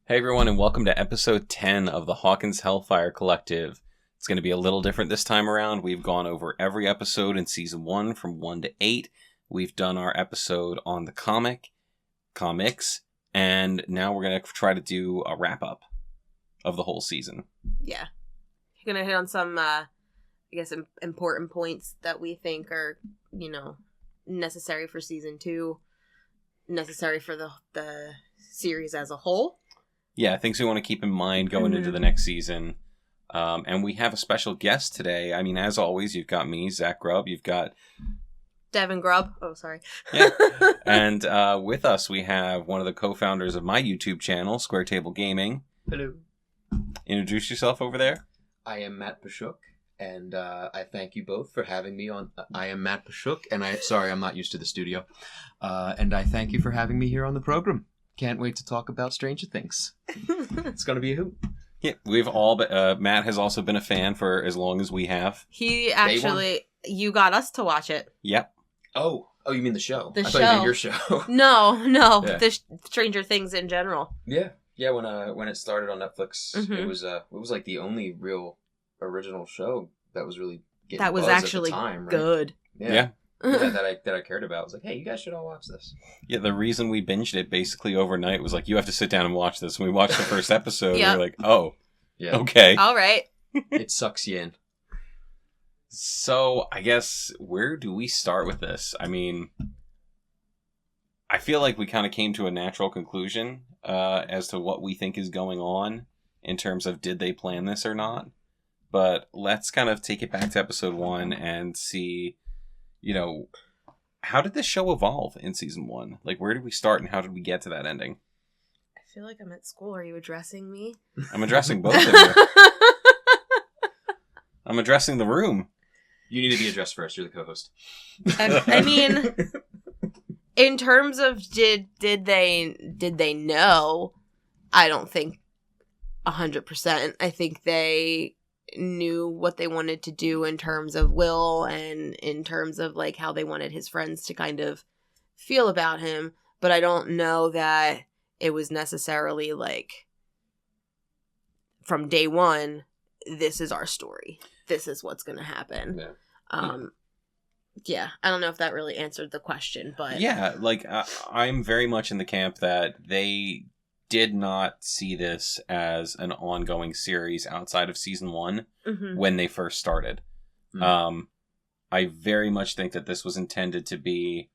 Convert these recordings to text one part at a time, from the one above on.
Hey everyone, and welcome to episode 10 of the Hawkins Hellfire Collective. It's going to be a little different this time around. We've gone over every episode in season 1 from 1 to 8. We've done our episode on the comics, and now we're going to try to do a wrap-up of the whole season. Yeah. You're going to hit on some, important points that we think are, necessary for season 2, necessary for the series as a whole. Yeah, things we want to keep in mind going into the next season. And we have a special guest today. I mean, as always, you've got me, Zach Grubb. You've got... Devin Grubb. Oh, sorry. Yeah. And with us, we have one of the co-founders of my YouTube channel, Square Table Gaming. Hello. Introduce yourself over there. I am Matt Pashuk, and I thank you both for having me on. I am Matt Pashuk, and I'm not used to the studio. And I thank you for having me here on the program. Can't wait to talk about Stranger Things. It's going to be a hoot. Yeah, we've all been, Matt has also been a fan for as long as we have. He actually, you got us to watch it. Yep. Oh, you mean the show? I thought you meant your show. No, Yeah. the Stranger Things in general. Yeah. When it started on Netflix, it was like the only real original show that was really getting That was buzz actually at the time, right? good. Yeah. that I cared about. I was like, hey, you guys should all watch this. Yeah, the reason we binged it basically overnight was like, you have to sit down and watch this. When we watched the first episode, Yep. we were like, oh, Yeah. okay. All right. It sucks you in. So, I guess, where do we start with this? I mean, I feel like we kind of came to a natural conclusion as to what we think is going on in terms of did they plan this or not. But let's kind of take it back to episode 1 and see, how did this show evolve in season 1? Like, where did we start and how did we get to that ending? I feel like I'm at school. Are you addressing me? I'm addressing both of you. I'm addressing the room. You need to be addressed first. You're the co-host. I mean, in terms of did they know? I don't think 100%. I think they knew what they wanted to do in terms of Will and in terms of like how they wanted his friends to kind of feel about him, but I don't know that it was necessarily like from day one, this is our story. This is what's going to happen. Yeah. I don't know if that really answered the question, but yeah, like I'm very much in the camp that they did not see this as an ongoing series outside of season 1 when they first started. I very much think that this was intended to be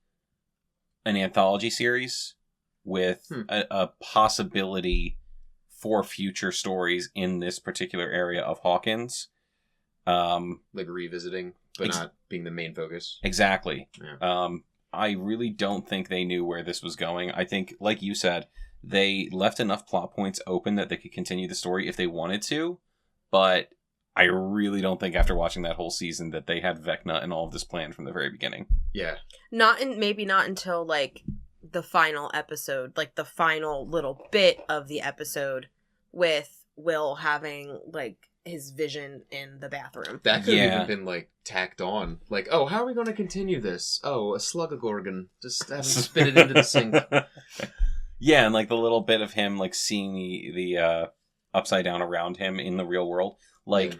an anthology series with a possibility for future stories in this particular area of Hawkins. Like revisiting, but not being the main focus. Exactly. Yeah. I really don't think they knew where this was going. I think, like you said, they left enough plot points open that they could continue the story if they wanted to, but I really don't think after watching that whole season that they had Vecna and all of this planned from the very beginning. Yeah. maybe not until like the final episode, like the final little bit of the episode with Will having like his vision in the bathroom. That could have even been like tacked on. Like, oh, how are we going to continue this? Oh, a Slugagorgon. Just have him spit it into the sink. Yeah, and like the little bit of him like seeing the upside down around him in the real world. Like,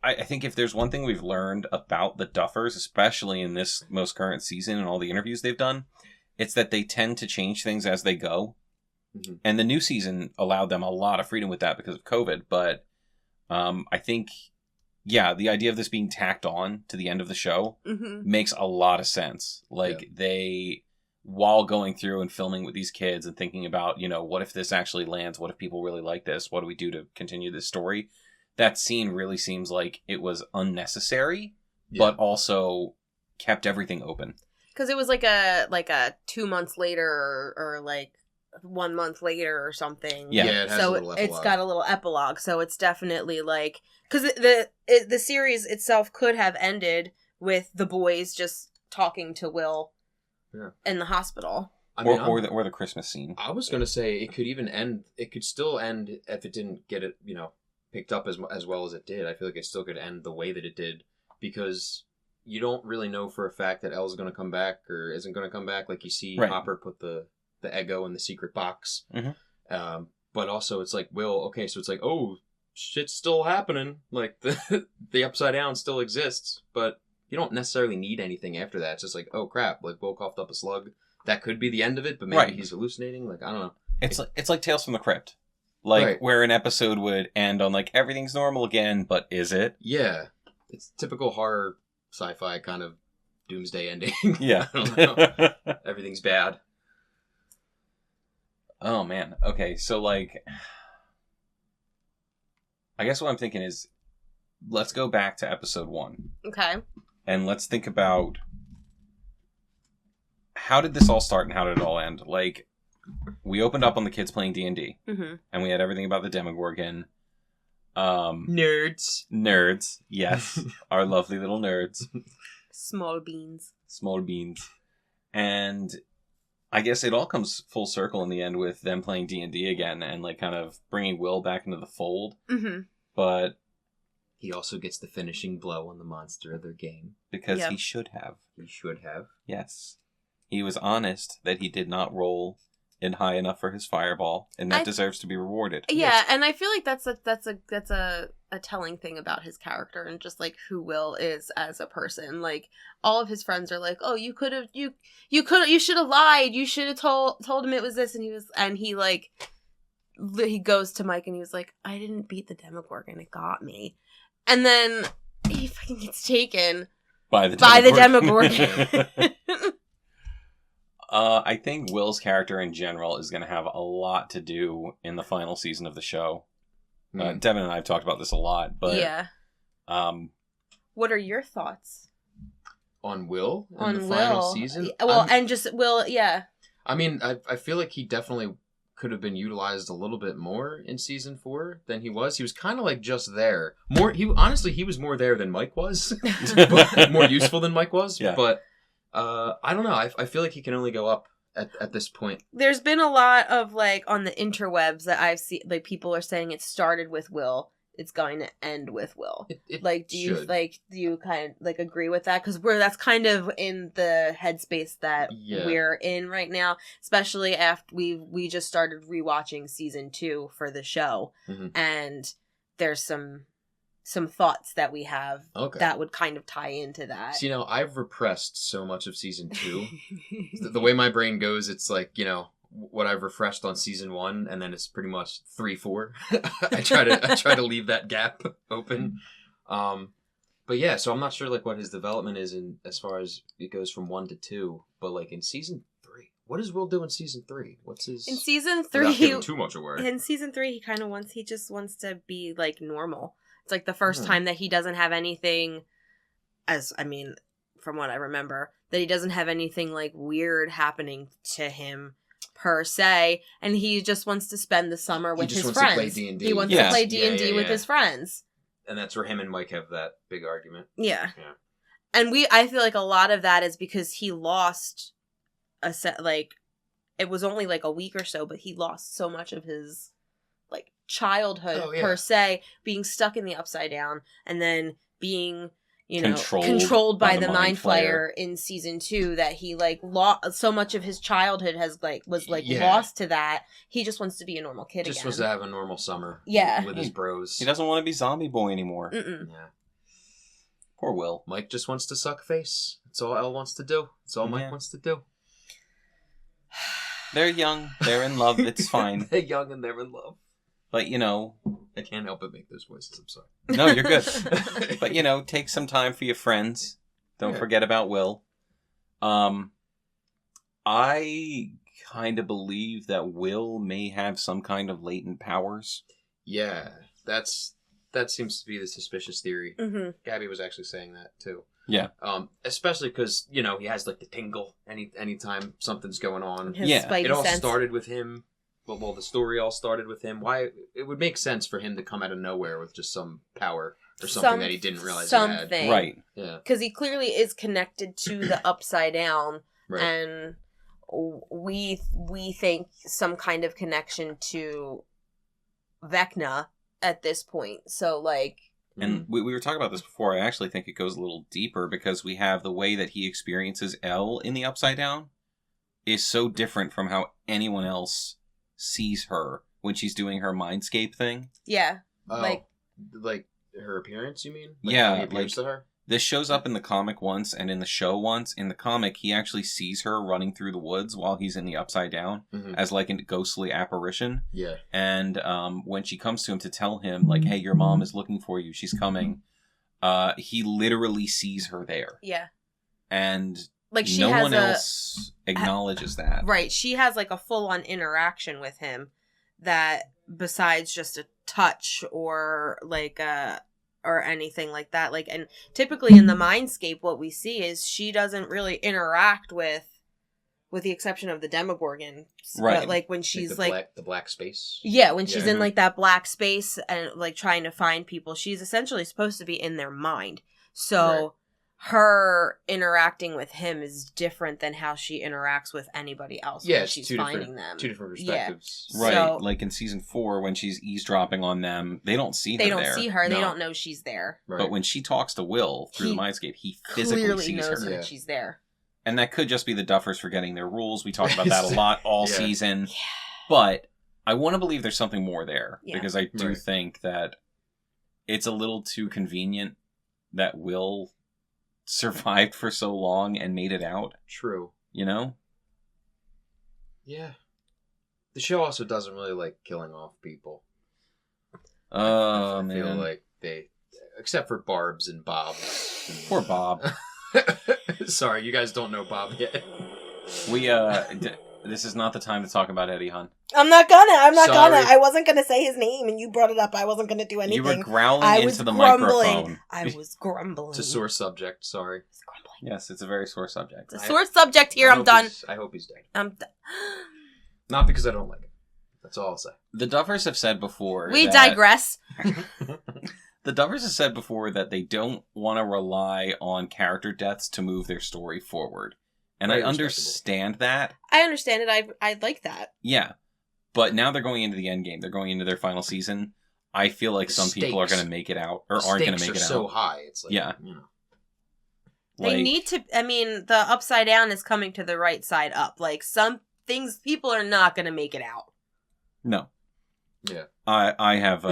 I think if there's one thing we've learned about the Duffers, especially in this most current season and all the interviews they've done, it's that they tend to change things as they go. Mm-hmm. And the new season allowed them a lot of freedom with that because of COVID. But I think, the idea of this being tacked on to the end of the show makes a lot of sense. Like, they, while going through and filming with these kids and thinking about, what if this actually lands? What if people really like this? What do we do to continue this story? That scene really seems like it was unnecessary, but also kept everything open. Because it was like a 2 months later or like 1 month later or something. Yeah, it has so a little epilogue. It's got a little epilogue. So it's definitely like, because the series itself could have ended with the boys just talking to Will in the hospital. I mean, or the Christmas scene. I was gonna say it could even end. It could still end if it didn't get it, picked up as well as it did. I feel like it still could end the way that it did, because you don't really know for a fact that Elle's going to come back or isn't going to come back. Like you see Hopper put the Eggo in the secret box. Mm-hmm. but also it's like, Will, okay, so it's like, oh, shit's still happening. Like, the Upside Down still exists, but you don't necessarily need anything after that. It's just like, oh crap, like Will coughed up a slug. That could be the end of it, but maybe he's hallucinating. Like, I don't know. It's like Tales from the Crypt. Like, Right. where an episode would end on, like, everything's normal again, but is it? Yeah. It's typical horror sci-fi kind of doomsday ending. Yeah. I don't know. Everything's bad. Oh, man. Okay, so, like, I guess what I'm thinking is, let's go back to episode 1. Okay. And let's think about, how did this all start and how did it all end? Like, we opened up on the kids playing D&D. Mm-hmm. And we had everything about the Demogorgon. Nerds. Yes. Our lovely little nerds. Small beans. Small beans. And I guess it all comes full circle in the end with them playing D&D again and, like, kind of bringing Will back into the fold. Mm-hmm. But He also gets the finishing blow on the monster of their game. because Yep. he should have. He should have. Yes. He was honest that he did not roll in high enough for his fireball, and that deserves to be rewarded. Yeah, and I feel like that's a telling thing about his character and just like who Will is as a person. Like all of his friends are like, "Oh, you should have lied. You should have told him it was this." And he goes to Mike and he was like, "I didn't beat the Demogorgon. It got me." And then he fucking gets taken By the Demogorgon. I think Will's character in general is going to have a lot to do in the final season of the show. Devin and I have talked about this a lot, but yeah. What are your thoughts On Will? In on the Will? final season? And just Will, yeah. I mean, I feel like he definitely could have been utilized a little bit more in season 4 than he was. He was kind of like just there. He was more there than Mike was. But more useful than Mike was. Yeah. But I don't know. I feel like he can only go up at this point. There's been a lot of like on the interwebs that I've seen, like people are saying it started with Will, it's going to end with Will. Like, do you kind of like agree with that? Because that's kind of in the headspace that we're in right now, especially after we just started rewatching season 2 for the show, and there's some thoughts that we have that would kind of tie into that. So, I've repressed so much of season 2. The way my brain goes, it's like, what I've refreshed on season 1, and then it's pretty much 3-4. I try to leave that gap open. But yeah, so I'm not sure like what his development is in as far as it goes from 1 to 2. But like in season 3, what does Will do in season 3? What's his? In season 3, without giving too much away. In season 3, he just wants to be like normal. It's like the first time that he doesn't have anything, from what I remember, that he doesn't have anything like weird happening to him per se, and he just wants to spend the summer with his friends. To play D&D. He wants to play D&D with his friends. And that's where him and Mike have that big argument. Yeah. And I feel like a lot of that is because he lost it was only like a week or so, but he lost so much of his like childhood per se, being stuck in the Upside Down and then being controlled by the Mind Flayer in season 2, that he like lost so much of his childhood was lost to that. He just wants to be a normal kid again. Just wants to have a normal summer with his bros. He doesn't want to be zombie boy anymore. Mm-mm. Yeah. Poor Will. Mike just wants to suck face. That's all Elle wants to do. That's all Mike wants to do. They're young. They're in love. It's fine. They're young and they're in love. But, I can't help but make those voices. I'm sorry. No, you're good. But, take some time for your friends. Don't forget about Will. I kind of believe that Will may have some kind of latent powers. Yeah, that seems to be the suspicious theory. Mm-hmm. Gabby was actually saying that, too. Yeah. Especially because, he has, like, the tingle anytime something's going on. It all started with him. Well, the story all started with him. Why? It would make sense for him to come out of nowhere with just some power or something that he didn't realize he had. Right. Yeah. Because he clearly is connected to the Upside Down, right. And we think some kind of connection to Vecna at this point. So, like... And we were talking about this before. I actually think it goes a little deeper because we have the way that he experiences Elle in the Upside Down is so different from how anyone else sees her when she's doing her mindscape thing. Yeah. Oh, Like- like her appearance, you mean? Yeah, how he appears to her? This shows up in the comic once and in the show once. In the comic, he actually sees her running through the woods while he's in the Upside Down Mhm. as like a ghostly apparition. Yeah. And when she comes to him to tell him, like, hey, your mom is looking for you, she's coming, he literally sees her there. Yeah. And Like she no has one else acknowledges that. Right. She has like a full on interaction with him that besides just a touch or like or anything like that. Like, and typically in the Mindscape, what we see is she doesn't really interact with the exception of the Demogorgon. Right. But like when she's like the black space. yeah, when she's Yeah. in like that black space and like trying to find people, she's essentially supposed to be in their mind. So Right. her interacting with him is different than how she interacts with anybody else Yeah, when it's she's two finding them. two different Yeah. perspectives. Right. So- like in season 4, when she's eavesdropping on them, they don't see They her don't there. see her. They No. don't know she's there. Right. But when she talks to Will through He the Mindscape, he physically Clearly sees knows her. Yeah. that she's there. And that could just be the Duffers forgetting their rules. We talked about that a lot all Yeah. season. Yeah. But I want to believe there's something more there. Yeah. Because I do Right. think that it's a little too convenient that Will survived for so long and made it out. True. You know? Yeah. The show also doesn't really like killing off people. Oh, I feel man. like they, except for Barb's and Bob's. and- Poor Bob. Sorry, you guys don't know Bob yet. We, this is not the time to talk about Eddie Hunt. I'm not gonna. Sorry. I wasn't gonna say his name, and you brought it up. I wasn't gonna do anything. You were growling I into was the grumbling. microphone. I was grumbling. It's a sore subject. Sorry. I was grumbling. Yes, it's a very sore subject. It's a sore subject here. I'm done. I hope he's dead. I'm done. Not because I don't like him. That's all I'll say. The Duffers have said before. We that- digress. The Duffers have said before that they don't want to rely on character deaths to move their story forward. And Very I understand that. I understand it. I like that. Yeah. But now they're going into the end game. They're going into their final season. I feel like The some people are stakes. going to make it out or The aren't going to stakes make it are so out. high. It's like, Yeah. you know. They need to. I mean, the Upside Down is coming to the right side up. Like some things, people are not going to make it out. No. Yeah. I have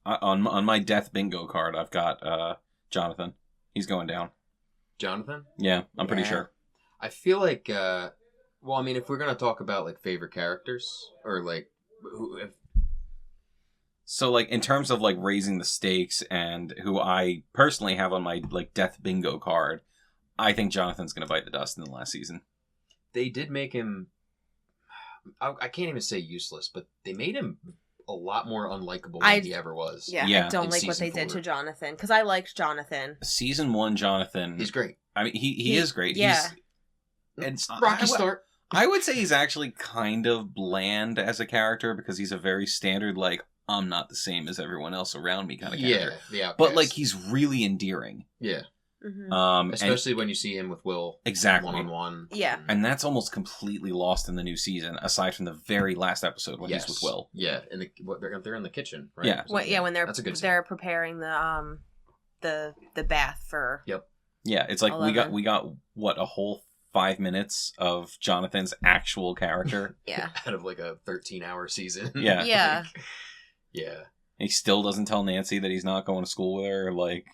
on my death bingo card. I've got Jonathan. He's going down. Jonathan? Yeah, I'm pretty Yeah. sure. I feel like, well, I mean, if we're going to talk about, like, favorite characters, or, like, So, like, in terms of, like, raising the stakes and who I personally have on my, like, death bingo card, I think Jonathan's going to bite the dust in the last season. they did make him, I can't even say useless, but they made him a lot more unlikable than he ever was. Yeah, Yeah, I don't in like what they season did 4. to Jonathan because I liked Jonathan. Season 1, Jonathan... He's great. I mean, he is great. Yeah. He's, and Rocky start. I would say he's actually kind of bland as a character because he's a very standard, like, I'm not the same as everyone else around me kind of character. Yeah. But, like, he's really endearing. Yeah. Mm-hmm. And Especially when you see him with Will. Exactly. One-on-one. Yeah. And that's almost completely lost in the new season, aside from the very last episode when he's with Will. Yeah, they're in the kitchen, right? Yeah. When That's a good scene. they're preparing the bath for. Yep. Yeah, it's like 11. we got what, a whole 5 minutes of Jonathan's actual character. Yeah. Out of like a 13-hour season. Yeah. Yeah. Yeah. He still doesn't tell Nancy that he's not going to school with her. Like,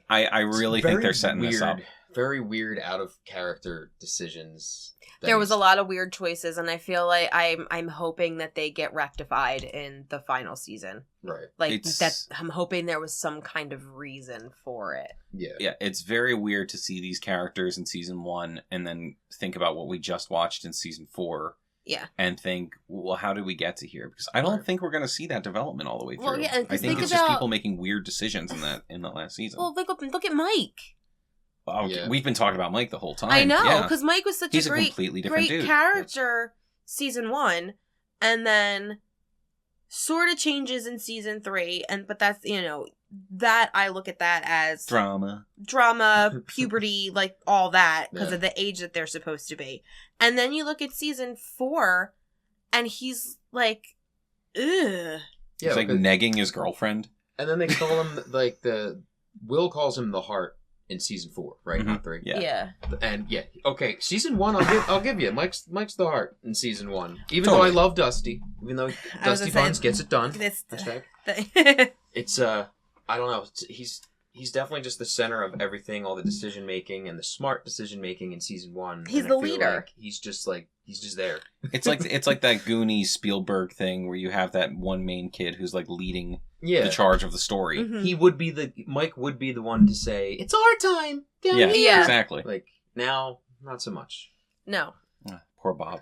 I really think they're setting this up. Very weird, out of character decisions. There was a lot of weird choices, and I feel like I'm hoping that they get rectified in the final season. Right. Like It's- that, I'm hoping there was some kind of reason for it. Yeah. Yeah, it's very weird to see these characters in season 1 and then think about what we just watched in season 4. Yeah. And think, well, how did we get to here? Because I don't Right. think we're going to see that development all the way through. Well, yeah, 'cause I think think it's about- just people making weird decisions in that last season. Well, look at Mike. Wow, Yeah. We've been talking about Mike the whole time. I know, Yeah. because Mike was such He's a a great, completely different great dude. character season 1, and then sort of changes in season 3. But that's that I look at that as Drama. puberty, like all that because Yeah. of the age that they're supposed to be. And then you look at season 4, and he's like, ugh. Yeah. He's like because- negging his girlfriend. and then they call him Will calls him the Heart in season 4, right? Mhm. Not 3. Yeah. And yeah, okay, season 1, I'll give you. Mike's the heart in season 1. Even Totally. though I love Dusty, even though Dusty Buns gets it done. This Hashtag. It's I don't know. He's definitely just the center of everything, all the decision making and the smart decision making in season 1. He's and the I feel leader. like he's just there. It's like that Goonies Spielberg thing where you have that one main kid who's like leading Yeah. the charge of the story. Mhm. Mike would be the one to say, "It's our time down Yeah, here." Yeah. exactly. Like now, not so much. No. Poor Bob.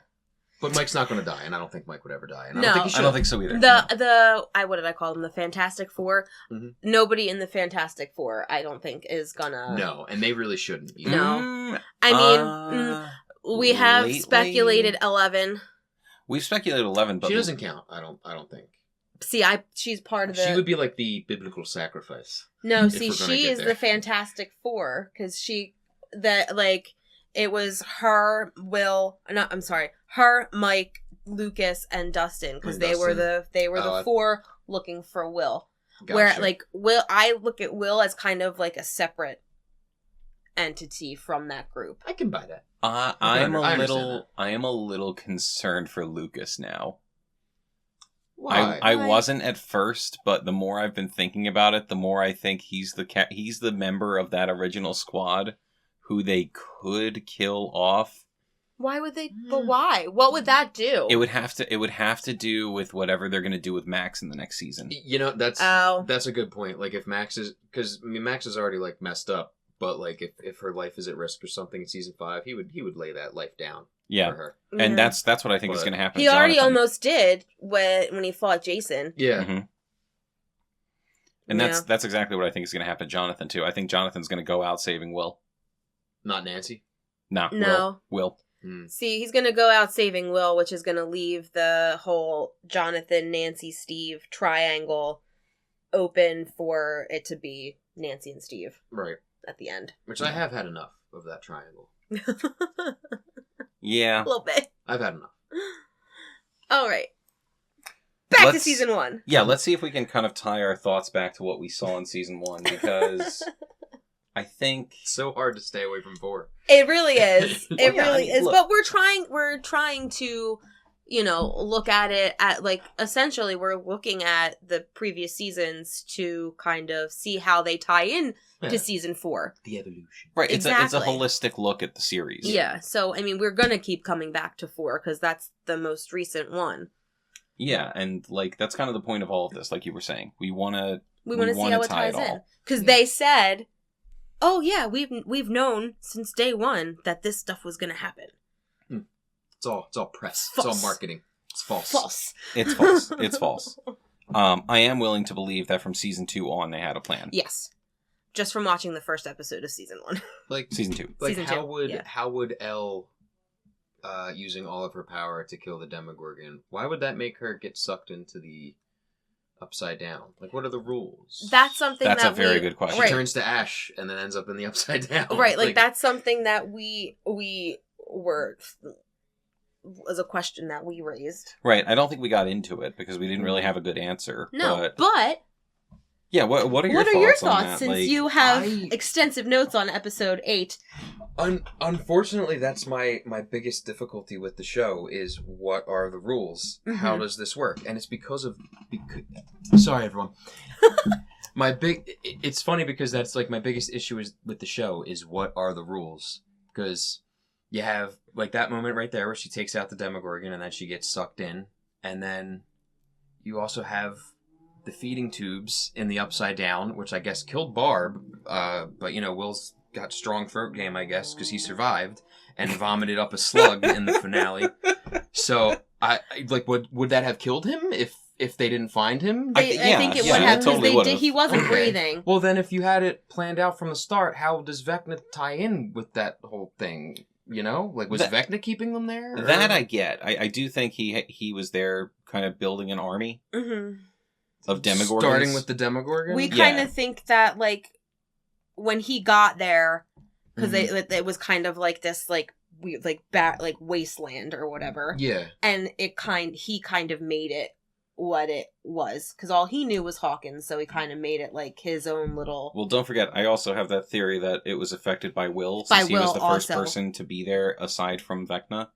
But Mike's not going to die, and I don't think Mike would ever die. And I No. don't think he should. I don't think so either. What did I call them? The Fantastic Four. Mhm. Nobody in the Fantastic Four, I don't think, is gonna. No, and they really shouldn't. Either. No. Mm, I mean, we have lately- speculated 11. We've speculated 11, but She doesn't count. I don't think. See, she's part of the. She would be like the biblical sacrifice. No, if see, we're gonna she get is there. the Fantastic Four because it was her, Will. No, I'm sorry, her, Mike, Lucas, and Dustin because And they were Dustin. the four looking for Will. Gotcha. Where Will, I look at Will as kind of like a separate entity from that group. I can buy that. I I am understand a little concerned for Lucas now. Why? I Why? wasn't at first, but the more I've been thinking about it, the more I think he's the member of that original squad who they could kill off. Why would they? But why? What would that do? It would have to do with whatever they're going to do with Max in the next season. You know, that's Oh. a good point. Like if Max is, because I mean Max is already like messed up, but like if her life is at risk or something in season 5, he would lay that life down Yeah, for her. and Yeah. that's what I think is But- going to happen. He to already Jonathan. almost did when he fought Jason. Yeah. Mhm. And that's exactly what I think is going to happen to Jonathan too. I think Jonathan's going to go out saving Will. Not Nancy. Nah, No. Will. See, he's gonna go out saving Will, which is gonna leave the whole Jonathan, Nancy, Steve triangle open for it to be Nancy and Steve Right. at the end. Which I have had enough of that triangle. A Yeah. little bit. I've had enough. All right. Back to Let's- season 1. Yeah, let's see if we can kind of tie our thoughts back to what we saw in season 1, because I think It's so hard to stay away from 4. It really is. It Yeah, really I mean, is. look. But we're trying to, look at it at essentially we're looking at the previous seasons to kind of see how they tie in Yeah. to season 4. The evolution. right, it's a Exactly. holistic look at the series. Yeah. So I mean, we're gonna keep coming back to 4 because that's the most recent one. Yeah, and that's kind of the point of all of this, like you were saying. We want to We want to see wanna how it tie ties it in all. because Yeah. they said, "Oh yeah, we've known since day 1 that this stuff was gonna happen." It's all press. False. It's all marketing. It's false. False. It's false. It's false. I am willing to believe that from season 2 on, they had a plan. Yes. Just from watching the first episode of season 1. Like Season 2. Like Season how 2, would yeah. how would Elle using all of her power to kill the Demogorgon? Why would that make her get sucked into the Upside Down? Like, what are the rules? That's something That's that a very we, good question. She Right. turns to ash and then ends up in the Upside Down. Right, like that's something that we were was a question that we raised. Right, I don't think we got into it because we didn't really have a good answer. No, But, but yeah, what are your what thoughts are your on thoughts that? since Like, you have I- extensive notes on episode 8? Unfortunately, that's my biggest difficulty with the show is what are the rules? How Mhm. does this work? And it's because sorry, everyone. It's funny because that's like my biggest issue is with the show is what are the rules? Because you have like that moment right there where she takes out the Demogorgon and then she gets sucked in, and then you also have the feeding tubes in the Upside Down, which I guess killed Barb, but Will's got strong throat game, I guess, because he survived and vomited up a slug in the finale. So I like would that have killed him if they didn't find him? I think it would have because totally would've. he wasn't Okay. breathing. Well, then if you had it planned out from the start, how does Vecna tie in with that whole thing? Like was That- Vecna keeping them there? or- That I get. I do think he was there kind of building an army Mm-hmm. of Demogorgons. starting with the Demogorgon. We Yeah. kind of think that when he got there, because it was kind of like this wasteland or whatever, yeah. and he kind of made it what it was, because all he knew was Hawkins, so he kind of made it like his own little. Well, don't forget, I also have that theory that it was affected by Will, By since he was Will the first also. person to be there aside from Vecna.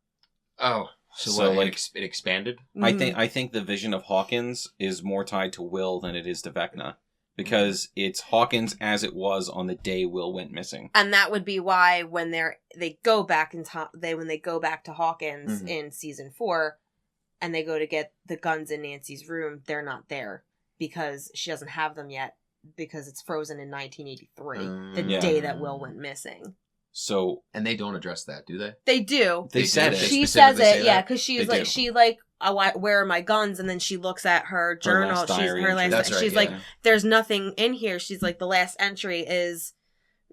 Oh, So, what, like, it expanded? I think the vision of Hawkins is more tied to Will than it is to Vecna, because it's Hawkins as it was on the day Will went missing. And that would be why when they go back in time, when they go back to Hawkins in season 4, and they go to get the guns in Nancy's room, they're not there because she doesn't have them yet, because it's frozen in 1983, the day that Will went missing. So, And they don't address that, do they? They do. They said it. She specifically says say it, yeah, that? because They she's do. like, oh, where are my guns? And then she looks at her journal. last diary Her entry. last. That's right, she's yeah. like, there's nothing in here. She's like, the last entry is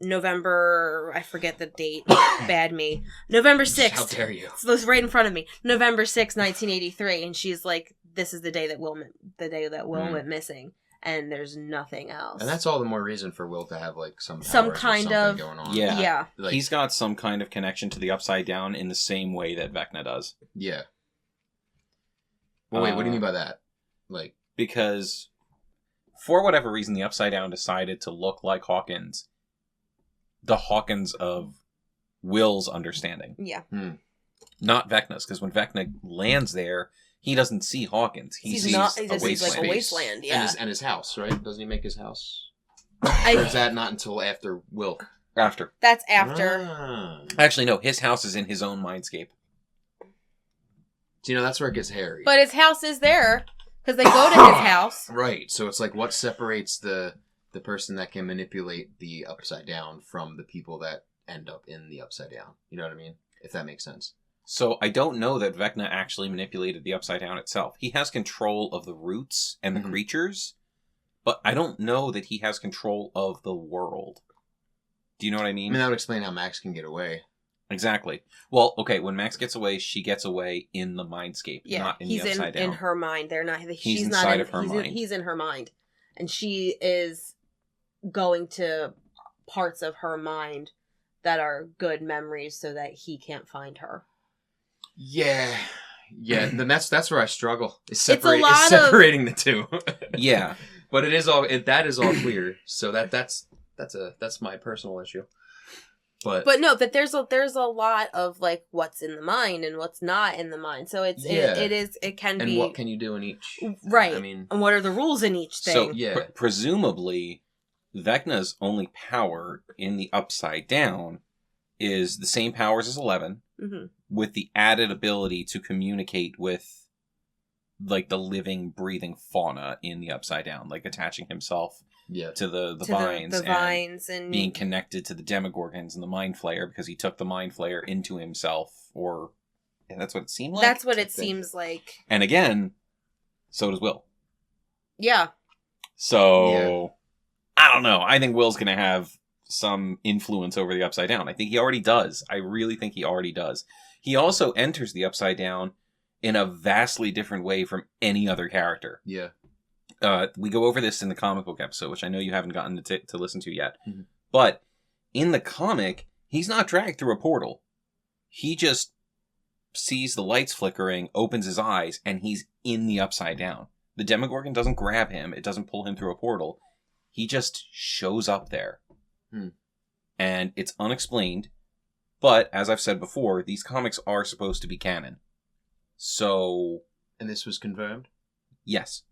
November. I forget the date. Bad me. November 6th. How dare you? So it's right in front of me. November 6th, 1983, and she's like, this is the day that Will went missing, and there's nothing else. And that's all the more reason for Will to have like some Some powers or kind something of- going on. Yeah. yeah. Like, he's got some kind of connection to the Upside Down in the same way that Vecna does. yeah. Well, wait, what do you mean by that? Like, Because, for whatever reason, the Upside Down decided to look like Hawkins. The Hawkins of Will's understanding. Yeah. Not Vecna's, because when Vecna lands there, he doesn't see Hawkins. He sees He a just sees wasteland. like a wasteland. Yeah. and his house, right? Doesn't he make his house? I- Or is that not until after Will? After. That's after. Ah. Actually, no, his house is in his own mindscape. So, that's where it gets hairy. But his house is there because they go to his house. Right. So it's like, what separates the person that can manipulate the Upside Down from the people that end up in the Upside Down? You know what I mean? If that makes sense. So I don't know that Vecna actually manipulated the Upside Down itself. He has control of the roots and the Mhm. creatures, but I don't know that he has control of the world. Do you know what I I mean? mean, that would explain how Max can get away. Exactly. Well, okay, when Max gets away, she gets away in the mindscape, Yeah, not in he's the Upside Down. in her mind. They're not. He's She's inside not in, of her he's mind. he's in her mind, and she is going to parts of her mind that are good memories, so that he can't find her. Yeah. Yeah, then that's where I struggle. Is It's a lot of- separating the two. Yeah. But that is all clear. So that's my personal issue. But no, that there's a lot of like what's in the mind and what's not in the mind. So it can and be what can you do in each? right. I mean, and what are the rules in each thing? So, Yeah. presumably, Vecna's only power in the Upside Down is the same powers as 11, Mhm. with the added ability to communicate with, like, the living, breathing fauna in the Upside Down, like attaching himself yeah. to the To vines, the and vines and being connected to the Demogorgons and the Mind Flayer, because he took the Mind Flayer into himself, or yeah, that's what it seemed like. that's what it I think. seems like. And again, so does Will. Yeah. So, I don't know. I think Will's going to have some influence over the Upside Down. I think he already does. I really think he already does. He also enters the Upside Down in a vastly different way from any other character. Yeah. We go over this in the comic book episode, which I know you haven't gotten to listen to yet. Mhm. But in the comic, he's not dragged through a portal. He just sees the lights flickering, opens his eyes, and he's in the Upside Down. The Demogorgon doesn't grab him. It doesn't pull him through a portal. He just shows up there. And it's unexplained. But, as I've said before, these comics are supposed to be canon. So, And this was confirmed? yes.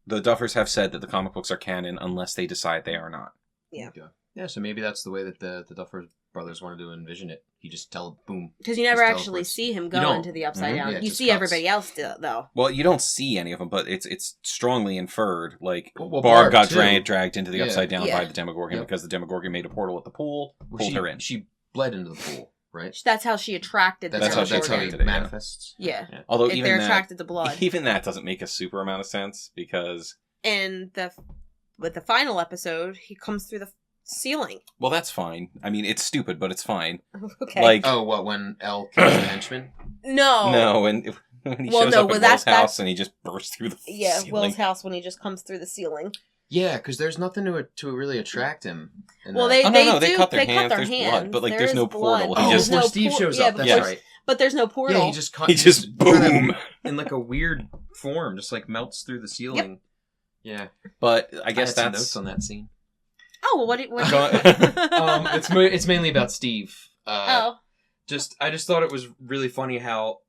The Duffers have said that the comic books are canon unless they decide they are not. Yeah. Okay. Yeah, so maybe that's the way that the Duffer brothers wanted to envision it. He just boom. Because you never Just actually teleports. see him You go don't. into the Upside Mhm. Down. Yeah, it You just see cuts. everybody else though. Well, you don't see any of them, but it's strongly inferred. Like, Well, Barb got too. dragged into the Yeah. Upside Down Yeah. by the Demogorgon Yep. because the Demogorgon made a portal at the pool, pulled her in. She bled into the pool, right? That's how she attracted the That's how she that's how Demogorgon. he attracted it, yeah. manifests. Yeah. Although If even they're that, attracted to blood. even that doesn't make a super amount of sense because, And with the final episode, he comes through the ceiling. well, that's fine. I mean, it's stupid, but it's fine. Okay. Like, Oh, what, when Elle kills the henchman? no. no, when he Well, shows no, up well, at that's- Will's house and he just bursts through the Yeah, ceiling. Will's house when he just comes through the ceiling. Yeah, because there's nothing to really attract him. in Well, that. Oh, no, they cut their hands. cut their There's hands. blood, but, like, There there's is no blood. portal. Oh, He just- before no Steve shows yeah, up, that's Yes. right. but there's no portal. Yeah, He just boom in like a weird form, just like melts through the ceiling. Yep. Yeah, But I guess I had some that's notes on that scene. Oh, well, what It's mainly about Steve. I just thought it was really funny how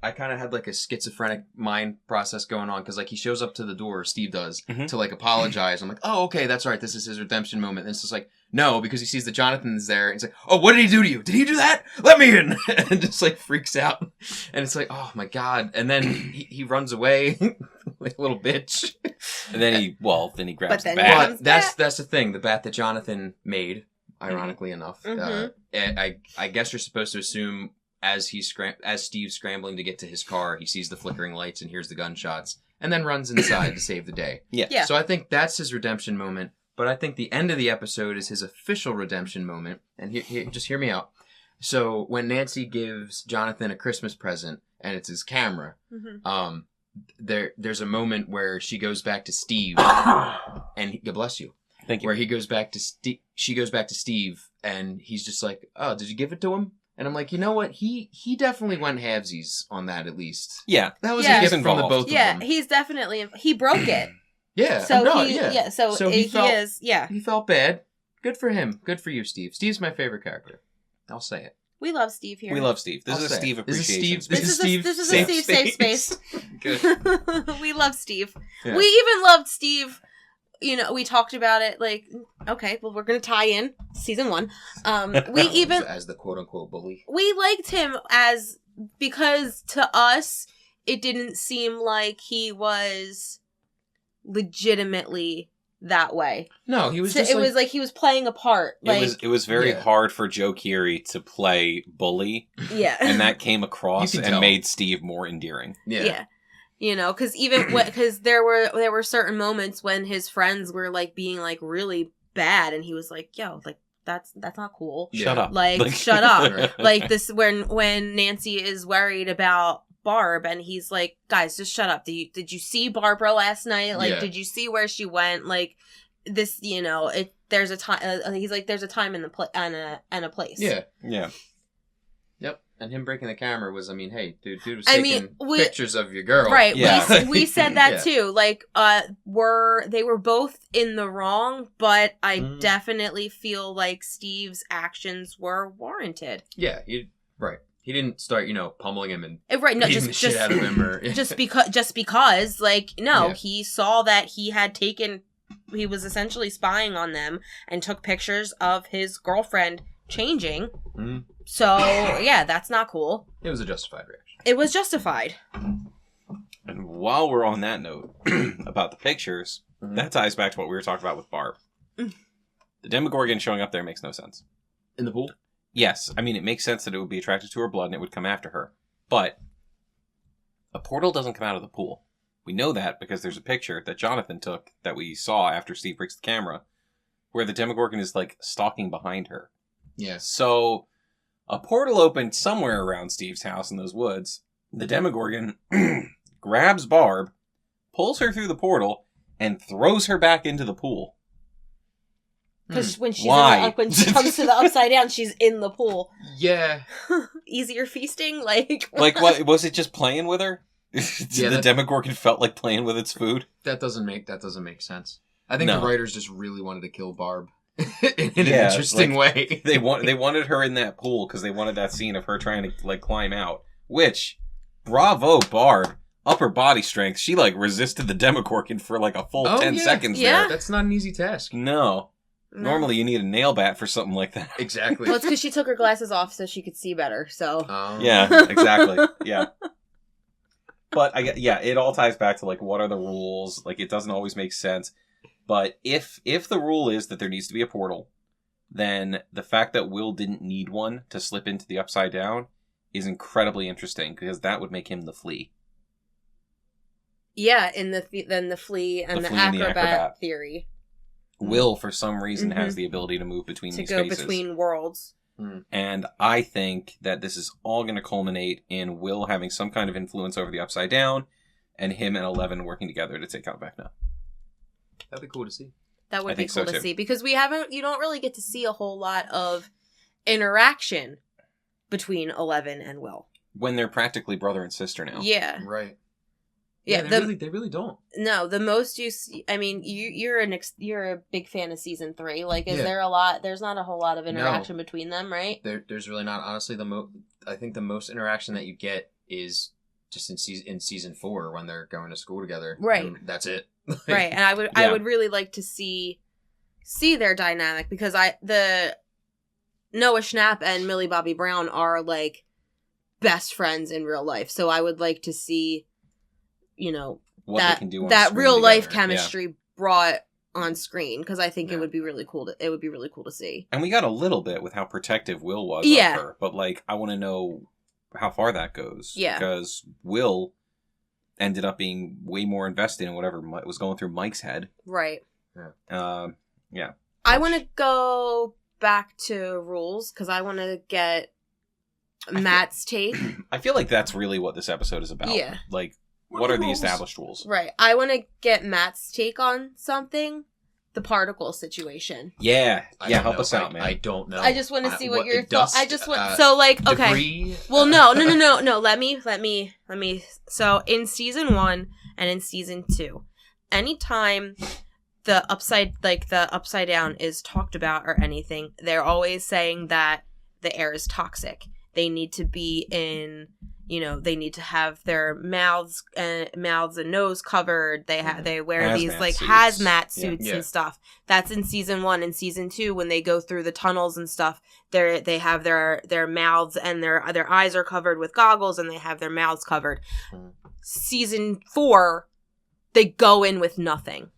I kind of had like a schizophrenic mind process going on because like he shows up to the door, Steve does, to like apologize. I'm like, oh, okay, that's right. This is his redemption moment. And it's just like, no, because he sees that Jonathan's there. And he's like, oh, what did he do to you? Did he do that? Let me in. And just like freaks out. And it's like, oh my God. And then he runs away like a little bitch. And then he grabs the then bat. comes That's the thing. The bat that Jonathan made, ironically enough. I guess you're supposed to assume as Steve's scrambling to get to his car, he sees the flickering lights and hears the gunshots, and then runs inside to save the day. Yeah. So I think that's his redemption moment. But I think the end of the episode is his official redemption moment. And just hear me out. So when Nancy gives Jonathan a Christmas present, and it's his camera, there's a moment where she goes back to Steve, and God bless you. Thank you. Where he goes back to she goes back to Steve, and he's just like, "Oh, did you give it to him?" And I'm like, you know what? He definitely went halvesies on that, at least. Yeah. That was Yeah. a gift He's from the involved. both of Yeah, them. he's definitely he broke it. Yeah. So no, he yeah. so he he felt, is He felt bad. Good for him. Good for you, Steve. Steve's my favorite character. I'll say it. We love Steve here. We love Steve. This I'll is a say Steve it. This is appreciation. Steve- This is a safe Steve safe space. Good. We love Steve. Yeah. We even loved Steve. You know, we talked about it. Like, okay, well, we're gonna tie in season 1. We even as the quote unquote bully. we liked him because to us it didn't seem like he was legitimately that way. No, he was So just it was like he was playing a part. Like, It was very Yeah. hard for Joe Keery to play bully, yeah, and that came across You can and tell. made Steve more endearing. yeah. You know, because because there were certain moments when his friends were like being like really bad, and he was like, "Yo, like that's not cool." Yeah. Shut up. Like, shut up. Right. Like this when Nancy is worried about Barb, and he's like, "Guys, just shut up. Did you see Barbara last night? Like, Yeah. did you see where she went? Like, this, you know, there's a time." He's like, "There's a time and a place." Yeah. Yeah. Yep. And him breaking the camera was, I mean, hey, dude was I taking mean, pictures of your girl. Right. Yeah. We said that Yeah. too. Like, they were both in the wrong, but I definitely feel like Steve's actions were warranted. Yeah. Right. He didn't start, pummeling him and Right. No, beating the shit out of him. Or just because, like, no, Yeah. he saw that he was essentially spying on them and took pictures of his girlfriend changing. Mhm. So, yeah, that's not cool. It was a justified reaction. It was justified. And while we're on that note about the pictures, that ties back to what we were talking about with Barb. The Demogorgon showing up there makes no sense. In the pool? Yes, I mean, it makes sense that it would be attracted to her blood and it would come after her. But a portal doesn't come out of the pool. We know that because there's a picture that Jonathan took that we saw after Steve breaks the camera where the Demogorgon is, like, stalking behind her. Yes. So a portal opened somewhere around Steve's house in those woods. The Demogorgon grabs Barb, pulls her through the portal, and throws her back into the pool. Because when Why? when she comes to the upside down, she's in the pool. Yeah. Easier feasting, like What was it? Just playing with her? Yeah, The Demogorgon felt like playing with its food. That doesn't make sense. I think No. the writers just really wanted to kill Barb in an Yeah, interesting way. They wanted her in that pool because they wanted that scene of her trying to, like, climb out. Which, bravo, Barb. Upper body strength. She, like, resisted the Demogorgon for, like, a full 10 seconds Yeah. there. That's not an easy task. No. Normally you need a nail bat for something like that. Exactly. Well, it's because she took her glasses off so she could see better. So Yeah, exactly. Yeah. But it all ties back to, like, what are the rules? Like, it doesn't always make sense. But if the rule is that there needs to be a portal, then the fact that Will didn't need one to slip into the Upside Down is incredibly interesting because that would make him the Flea. yeah, in the flea and The the flea and the acrobat acrobat. theory Will, for some reason, has the ability to move between to these go spaces. between worlds. And I think that this is all going to culminate in Will having some kind of influence over the Upside Down and him and Eleven working together to take out Vecna. That'd be cool to see. That would I be think cool so, to too. see because you don't really get to see a whole lot of interaction between Eleven and Will. When they're practically brother and sister now. Yeah. Right. Yeah, they really don't. No, the most you see, I mean, you're a big fan of season 3. Like, is Yeah. there a lot? There's not a whole lot of interaction No. between them, right? There's really not. Honestly, I think the most interaction that you get is just in season 4 when they're going to school together. Right. And that's it. Right, and I would really like to see their dynamic, because the Noah Schnapp and Millie Bobby Brown are like best friends in real life, so I would like to see, What they can do on that screen real life together. chemistry brought on screen, because I think Yeah. it would be really cool to see. And we got a little bit with how protective Will was Yeah. of her, but like I want to know how far that goes. Yeah. Because Will ended up being way more invested in whatever was going through Mike's head. Right. Yeah. I want to go back to rules, because I want to get Matt's take. I feel like that's really what this episode is about. Yeah. Like, what are the established rules? Right. I want to get Matt's take on something. The particle situation. Yeah. I Yeah, don't help know. us out, man. I don't know. I just want to see what your dust, thoughts. I just want so like okay. Debris, Well, no. Let me. So in season 1 and in season 2, anytime the upside down is talked about or anything, they're always saying that the air is toxic. They need to be in. They need to have their mouths and nose covered. They wear Hazmat these like suits. hazmat suits Yeah. and stuff. That's in season 1. In season 2, when they go through the tunnels and stuff, they have their mouths and their eyes are covered with goggles, and they have their mouths covered. Season 4, they go in with nothing.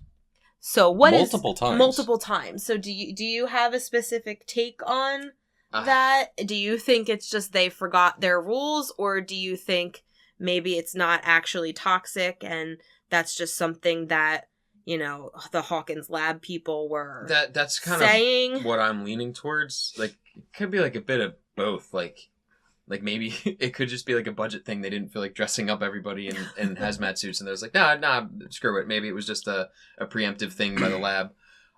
So Multiple times. multiple times? So do you have a specific take on that? Do you think it's just they forgot their rules, or do you think maybe it's not actually toxic and that's just something that the Hawkins lab people were that's kind saying? of what I'm leaning towards. Like, it could be like a bit of both. Like maybe it could just be like a budget thing. They didn't feel like dressing up everybody in hazmat suits, and they was like, nah, screw it. Maybe it was just a preemptive thing by the lab.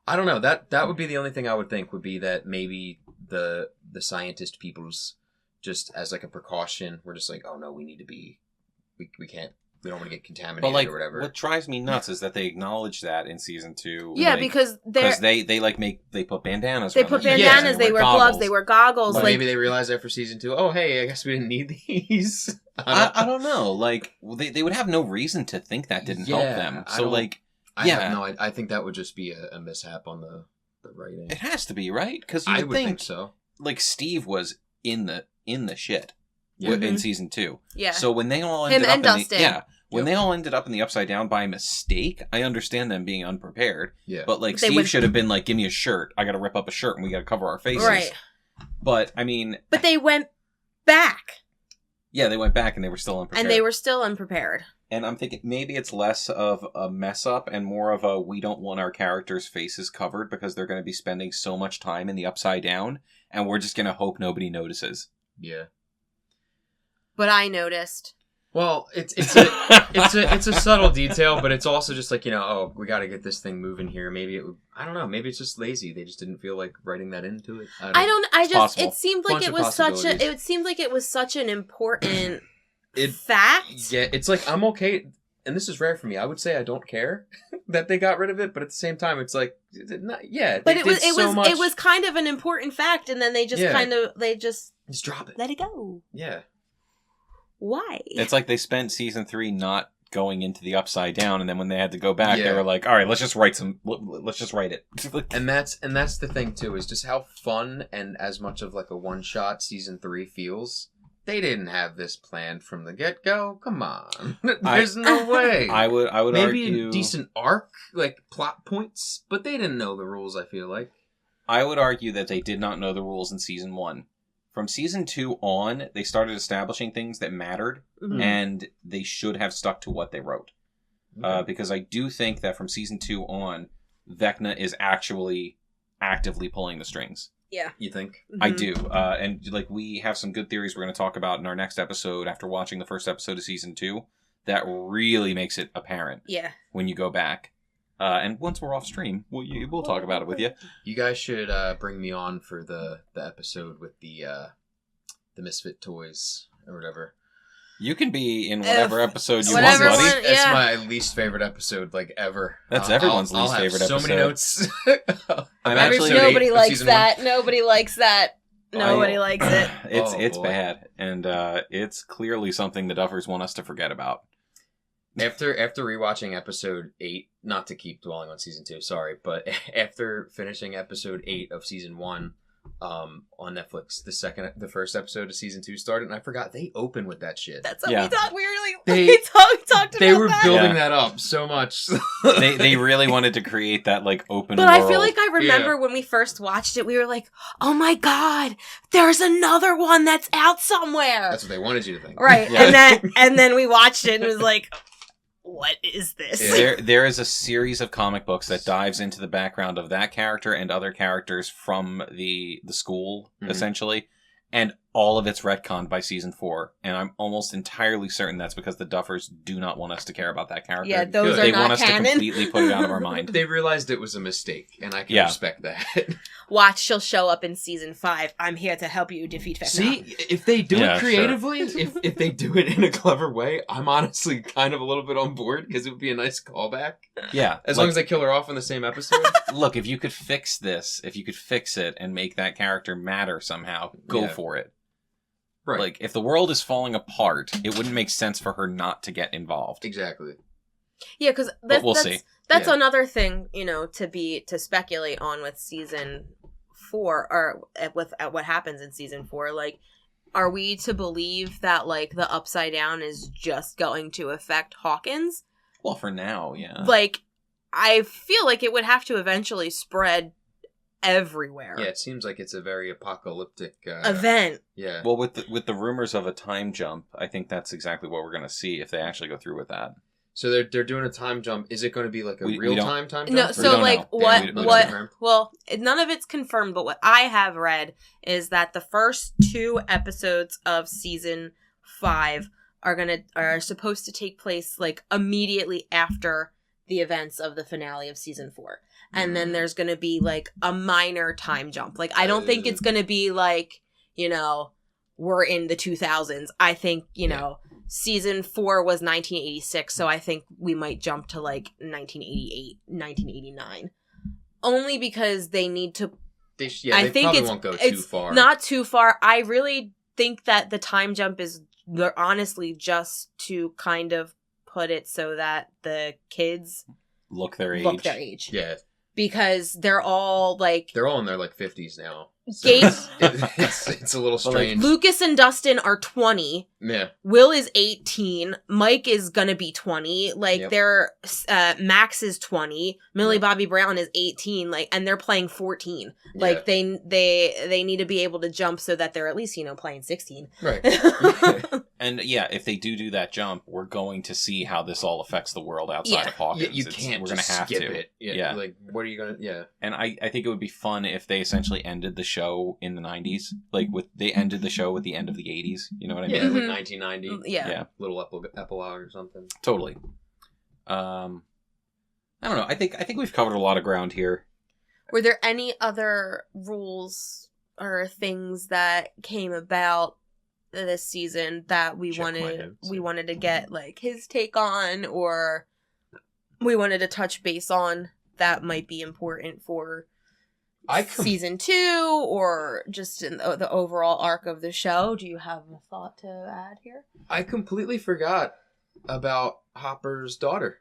I don't know. That would be the only thing I would think would be that maybe the scientist people's, just as like a precaution, we're just like, oh no, we need to be, we don't want to get contaminated, But like, or whatever. what drives me nuts is that they acknowledge that in season 2. Yeah, like, because they put bandanas. they around put their bandanas, faces, they wear goggles. gloves, they wear goggles. But like maybe they realized after season 2, oh hey, I guess we didn't need these. I don't know. Like, they would have no reason to think that didn't help them. So like, I think that would just be a mishap on the writing. it has to be, right? Because I would think so. Like, Steve was in the shit Yeah. in season 2. yeah. So when they all Him ended and up Dustin. when they all ended up in the Upside Down by mistake, I understand them being unprepared. Yeah. But like, They Steve went- should have been like, "Give me a shirt. I got to rip up a shirt, and we got to cover our faces." Right. But I mean, But they went back, yeah, they went back and they were still unprepared. and they were still unprepared. And I'm thinking maybe it's less of a mess up and more of a, we don't want our characters' faces covered because they're going to be spending so much time in the Upside Down, and we're just going to hope nobody notices. Yeah. But I noticed. Well, it's a subtle detail, but it's also just like, oh, we got to get this thing moving here. Maybe I don't know. Maybe it's just lazy. They just didn't feel like writing that into it. possible. It seemed like Bunch it of was possibilities. it seemed like it was such an important It- fact. Yeah, it's like, I'm okay, and this is rare for me. I would say I don't care that they got rid of it, but at the same time, it's like, yeah. But they it was did so much. it was kind of an important fact, and then they just Yeah. just Just drop it. let it go. Yeah. Why? It's like they spent season 3 not going into the Upside Down, and then when they had to go back, they Yeah. were like, "All right, let's just write it." And that's the thing too, is just how fun and as much of like a one shot season 3 feels. They didn't have this planned from the get go. Come on, there's no way. I would maybe argue a decent arc, like plot points, but they didn't know the rules. I feel like. I would argue that they did not know the rules in season 1. From season 2 on, they started establishing things that mattered, Mhm. and they should have stuck to what they wrote. Because I do think that from season 2 on, Vecna is actually actively pulling the strings. Yeah. You think? I Mhm. do. And like, we have some good theories we're going to talk about in our next episode after watching the first episode of season 2 that really makes it apparent Yeah. when you go back. And once we're off stream, we'll talk about it with you. You guys should bring me on for the episode with the the Misfit Toys or whatever. You can be in whatever episode you want, whatever buddy. one- That's yeah. my least favorite episode, ever. That's everyone's I'll least have favorite so episode. many notes. I'm actually- Nobody likes season that. Nobody likes that. Nobody I- likes it. It's boy. bad, and it's clearly something the Duffers want us to forget about. After rewatching episode 8, not to keep dwelling on season 2, sorry, but after finishing episode 8 of season 1 on Netflix, the first episode of season 2 started, and I forgot they open with that shit. That's what Yeah. we thought. We really They- talked about They were that. building Yeah. that up so much. They really wanted to create that like open But world. I feel like I remember when we first watched it, we were like, "Oh my god, there's another one that's out somewhere." That's what they wanted you to think. Right, Yeah. and then we watched it and it was like, "What is this?" Yeah. there is a series of comic books that dives into the background of that character and other characters from the school, Mhm. essentially, and all of it's retconned by season 4. And I'm almost entirely certain that's because the Duffers do not want us to care about that character. Yeah, those Good. are They not want us canon. to completely put it out of our mind. They realized it was a mistake, and I can Yeah. respect that. Watch, she'll show up in season 5. I'm here to help you defeat Vecna. See, if they do Yeah, it creatively, if they do it in a clever way, I'm honestly kind of a little bit on board because it would be a nice callback. Yeah, As like, long as they kill her off in the same episode. look, if you could fix this, if you could fix it and make that character matter somehow, go Yeah. for it. Right. Like, if the world is falling apart, it wouldn't make sense for her not to get involved. Exactly. Yeah, because But we'll see. That's Yeah. another thing, to speculate on with season 4, or with what happens in season 4. Like, are we to believe that like the Upside Down is just going to affect Hawkins? Well, for now, yeah. Like, I feel like it would have to eventually spread everywhere. Yeah, it seems like it's a very apocalyptic Event. Yeah. Well, with the rumors of a time jump, I think that's exactly what we're going to see if they actually go through with that. So they're doing a time jump. Is it going to be like a We real don't- time jump? No, We so don't like know. Yeah, we don't what confirm. well, none of it's confirmed, but what I have read is that the first 2 episodes of season 5 are supposed to take place like immediately after the events of the finale of season 4. And then there's going to be like a minor time jump. Like I don't think it's going to be like, we're in the 2000s. I think, season 4 was 1986, so I think we might jump to like 1988, 1989. Only because they need to They I think probably it's won't go too it's far. not too far. I really think that the time jump is honestly just to kind of put it so that the kids Look their age. look their age. Yeah, Because they're all like they're all in their like 50s now. So Gabe- it's a little But, like, strange. Lucas and Dustin are 20. Yeah, Will is 18. Mike is gonna be 20. Like Yep. they're Max is 20. Millie Yep. Bobby Brown is 18. Like, and they're playing 14. Like they need to be able to jump so that they're at least playing 16. right. And yeah, if they do that jump, we're going to see how this all affects the world outside Yeah. of Hawkins. Yeah, you can't We're just gonna have skip to. it. Yeah. Like, what are you gonna? Yeah. And I think it would be fun if they essentially ended the show in the 90s. Like, they ended the show with the end of the 80s. You know what I mean? Yeah, like Mhm. 1990. Yeah. Yeah. Little epilogue or something. Totally. I don't know. I think we've covered a lot of ground here. Were there any other rules or things that came about this season that we Check my wanted notes. to get like his take on, or we wanted to touch base on that might be important for season 2 or just in the overall arc of the show? Do you have a thought to add here? I completely forgot about Hopper's daughter.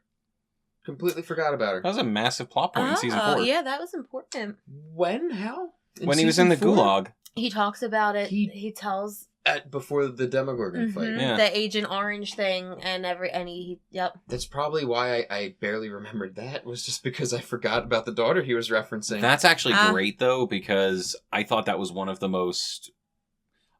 Completely forgot about her. That was a massive plot point in season 4. Yeah, that was important. When? How? When he was in the season 4? gulag. He talks about it. He- He tells Before the Demogorgon fight. mhm, Yeah. the Agent Orange thing and he yep. That's probably why I barely remembered that, was just because I forgot about the daughter he was referencing. That's actually Ah. great, though, because I thought that was one of the most...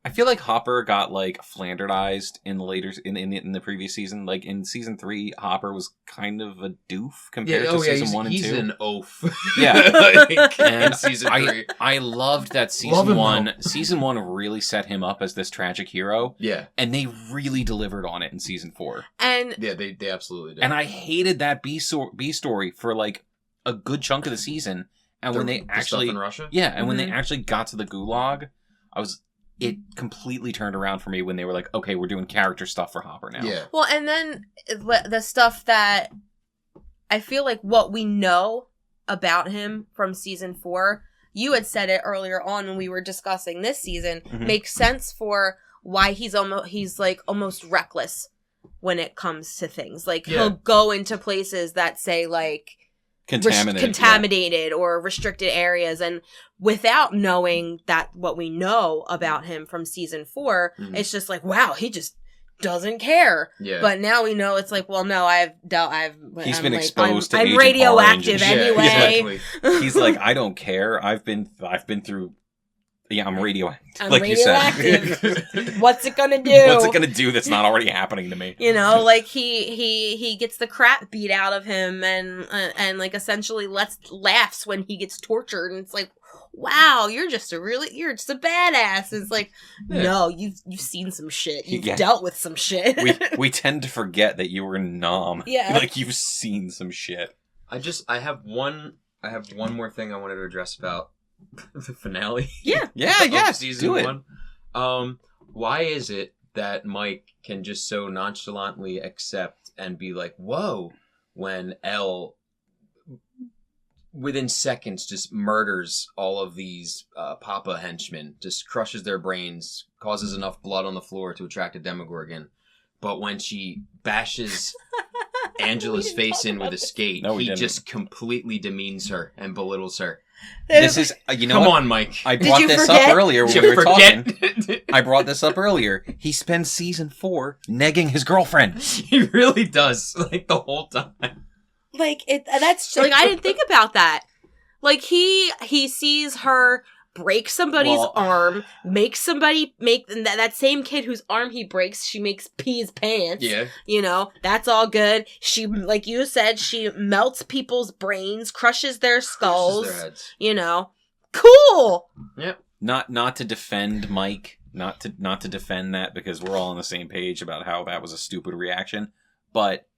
I feel like Hopper got, like, Flanderized in the later... in the previous season. Like, in season 3, Hopper was kind of a doof compared to season 1 and 2. he's an oaf. Yeah. Like, in And season 3. I loved that Love season him, 1... though. Season 1 really set him up as this tragic hero, Yeah. and they really delivered on it in season 4. And Yeah, they absolutely did. And I hated that B story for, like, a good chunk of the season. And when they The stuff actually... in Russia? Yeah, and when they Mhm. actually got to the gulag, I was it completely turned around for me when they were like, okay, we're doing character stuff for Hopper now. Yeah. Well, and then the stuff that I feel like what we know about him from season 4, you had said it earlier on when we were discussing this season, makes sense for why he's almost reckless when it comes to things. Like, he'll go into places that say, like, contaminated or restricted areas, and without knowing that what we know about him from season 4, it's just like, wow, he just doesn't care. Yeah. But now we know it's like, well, no, He's been exposed to I'm Agent radioactive Orange. anyway. Exactly. He's like, I don't care. I've been through. Yeah, I'm radioactive. I'm like radioactive. you said. What's it gonna do? What's it gonna do that's not already happening to me? You know, like he gets the crap beat out of him, and like essentially laughs when he gets tortured, and it's like, wow, you're just a badass. It's like, no, you've seen some shit. You've dealt with some shit. we tend to forget that you were Nom. Yeah. Like, you've seen some shit. I have one more thing I wanted to address about the finale. Yeah. Yeah. Of season do it. 1. Why is it that Mike can just so nonchalantly accept and be like, whoa, when Elle within seconds just murders all of these Papa henchmen, just crushes their brains, causes enough blood on the floor to attract a Demogorgon. But when she bashes Angela's face in with a skate, he just completely demeans her and belittles her. This is, you know, come what? on, Mike. I brought this up earlier when we were talking. I brought this up earlier. He spends season 4 negging his girlfriend. He really does, like, the whole time. Like, that's like, I didn't think about that. Like, he sees her break somebody's arm, make that same kid whose arm he breaks, she makes pee his pants. Yeah. You know, that's all good. She, like you said, she melts people's brains, crushes their skulls. Crushes their heads. You know. Cool! Yep. Not to defend Mike, not to defend that, because we're all on the same page about how that was a stupid reaction, but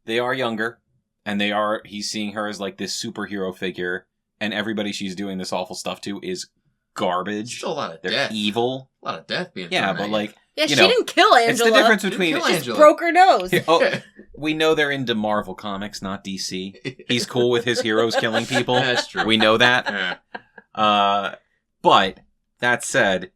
they are younger, and he's seeing her as like this superhero figure, and everybody she's doing this awful stuff to is garbage. Still a lot of They're death. evil. A lot of death being Yeah, thrown but at like, yeah, she know, didn't kill Angela. It's the difference between Kill she Angela. broke her nose. We know they're into Marvel comics, not DC. He's cool with his heroes killing people. That's true. We know that. Yeah. But that said,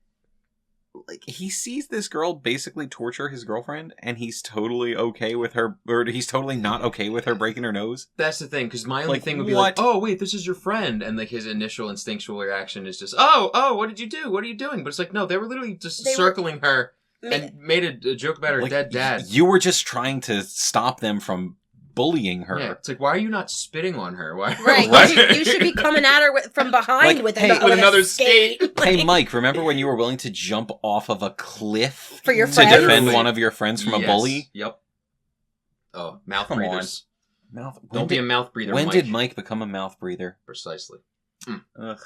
like, he sees this girl basically torture his girlfriend, and he's totally okay with her, or he's totally not okay with her breaking her nose. That's the thing, because my only Like, thing would be what? like, oh, wait, this is your friend. And like his initial instinctual reaction is just, oh, what did you do? What are you doing? But it's like, no, they were literally just circling her and made a joke about her Like, dead dad. You were just trying to stop them from bullying her. Yeah, it's like, why are you not spitting on her? Why? Right, why- you should be coming at her from behind Like, with hey, with another a skate. Hey, Mike, remember when you were willing to jump off of a cliff For your to friends? defend Literally. one of your friends from a Yes. bully? Yep. Oh, mouth Come on. breathers. Mouth. Don't be a mouth breather, When Mike. did Mike become a mouth breather? Precisely. Ugh.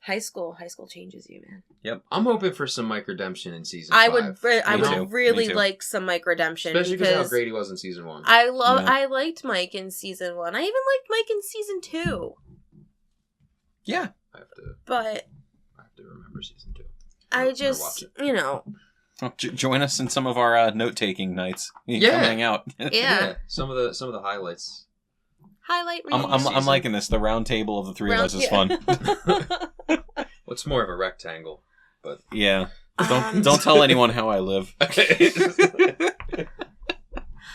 High school changes you, man. I'm hoping for some Mike redemption in season I 5. would really Me too. like some Mike redemption, Especially because because how great he was in season 1. I Yeah. liked Mike in season 1. I even liked Mike in season 2. Yeah. I have to But remember season 2. I Or just, watch it. you know, Oh, join us in some of our note-taking nights. You can Yeah. come hang out. yeah. Some of the highlights. Highlight I'm reels. I'm liking this. The round table of the three of us is fun. Well, it's more of a rectangle, but Yeah. Don't tell anyone how I live.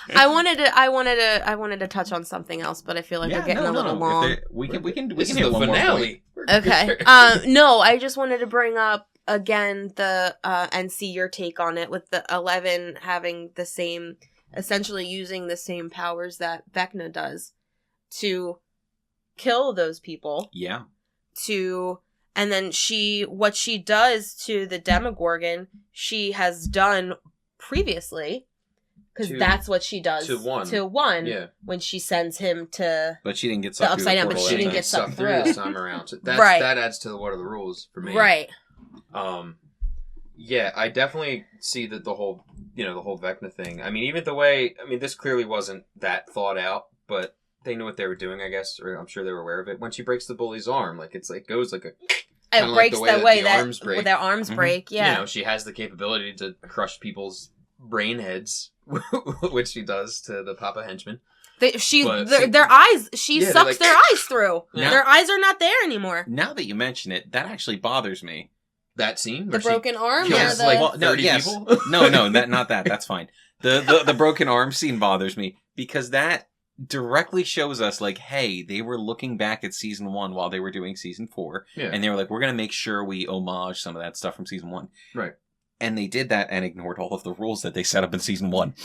I wanted to touch on something else, but I feel like we're getting a little long. We can this is hit the one more finale. point. Okay. No, I just wanted to bring up again the and see your take on it with the 11 having the same, essentially using the same powers that Vecna does to kill those people. Yeah. And then what she does to the Demogorgon, she has done previously. Because that's what she does to one. Yeah. when she sends him to But she didn't get the sucked upside down, but through the she portal didn't that get time. sucked through this time around. So Right. That adds to what are the rules for me. right. Yeah, I definitely see that the whole Vecna thing. I mean, even the way, this clearly wasn't that thought out, but they knew what they were doing, I guess, or I'm sure they were aware of it. When she breaks the bully's arm, like it goes like a Kinda it like breaks the way the way that that their arms break. Yeah, You know, she has the capability to crush people's brain heads, which she does to the Papa henchman. Their eyes. She sucks like, their eyes through. Now, their eyes are not there anymore. Now that you mention it, that actually bothers me. That scene, the broken arm. Yes, or like the... 30 people. No, not that. That's fine. The broken arm scene bothers me because that directly shows us like, hey, they were looking back at season 1 while they were doing season 4, and they were like, we're gonna make sure we homage some of that stuff from season 1, right? And they did that and ignored all of the rules that they set up in season 1.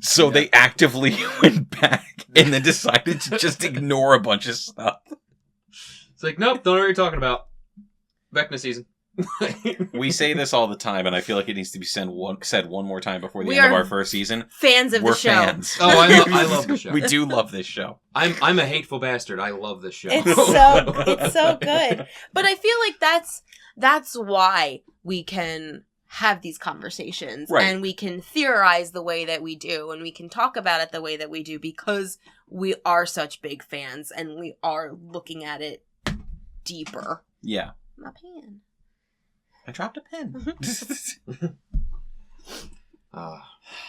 So they actively went back and then decided to just ignore a bunch of stuff. It's like, nope, don't know what you're talking about. Vecna season. We say this all the time, and I feel like it needs to be said one more time before the end of our first season. Fans of the show. Fans. Oh, I love the show. We do love this show. I'm a hateful bastard. I love this show. It's so good. But I feel like that's why we can have these conversations, right, and we can theorize the way that we do, and we can talk about it the way that we do, because we are such big fans and we are looking at it deeper. Yeah. My pen. I dropped a pen.